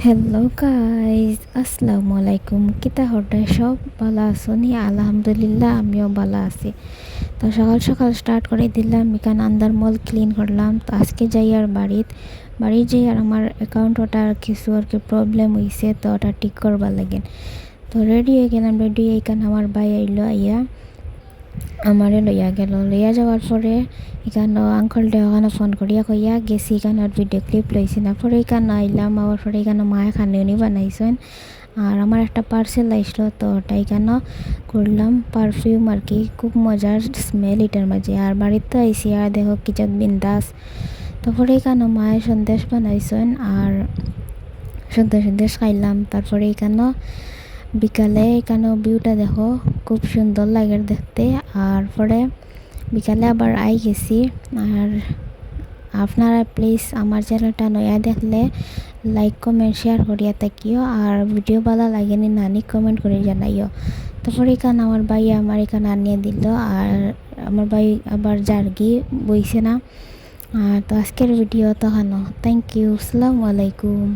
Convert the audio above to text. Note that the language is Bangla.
হ্যালো গাইজ, আসসালামু আলাইকুম। কিতা হঠাৎ সব ভালো আছো নি? আলহামদুলিল্লাহ, আমিও ভালো আছি। তো সকাল সকাল স্টার্ট করে দিলাম, এখানে আন্দার মল ক্লিন করলাম। তো আজকে যাই আর বাড়ি যাই আর আমার অ্যাকাউন্ট ওটা আর কিছু আর কি প্রবলেম হয়েছে, তো ওটা ঠিক করবার লাগে। তো রেডি হয়ে গেলাম, রেডি হয়ে এখানে আমার ভাই আইলো, আইয়া আমারে লইয়া যাওয়ার পরে এখানে আঙ্কলটা ওখানে ফোন করিয়া কইয়া গেছি, এখানে আর ভিডিও ক্লিপ লইছি না। পরে এখানে আইলাম, আবার পরে এখানে মায়ে খানি বানাইছেন আর আমার একটা পার্সেল আসলো, তো ওটা এখানে করলাম। পারফিউম আর কি, খুব মজার স্মেল এটার মাঝে। আর বাড়িতে আইসি আর দেখো কিচেন বিন্দাস। তারপরে এখানে মায়ের সন্দেশ বানাইছেন আর সন্দেশ খাইলাম। তারপরে এখানে বিকালে এখানেও ভিউটা দেখো, খুব সুন্দর লাগে দেখতে। আর পরে বিকালে আবার আই গেছি। আর আপনারা প্লিজ আমার চ্যানেলটা নয়া দেখলে লাইক কমেন্ট শেয়ার করিয়া থাকিও, আর ভিডিও ভালো লাগেনি নানি কমেন্ট করে জানাইও। তারপরে এখানে আমার ভাই আমার এখানে আনিয়ে দিল, আর আমার ভাই আবার জার্গি বইছে না। আর তো আজকের ভিডিও তো হানো, থ্যাংক ইউ, আসসালামু আলাইকুম।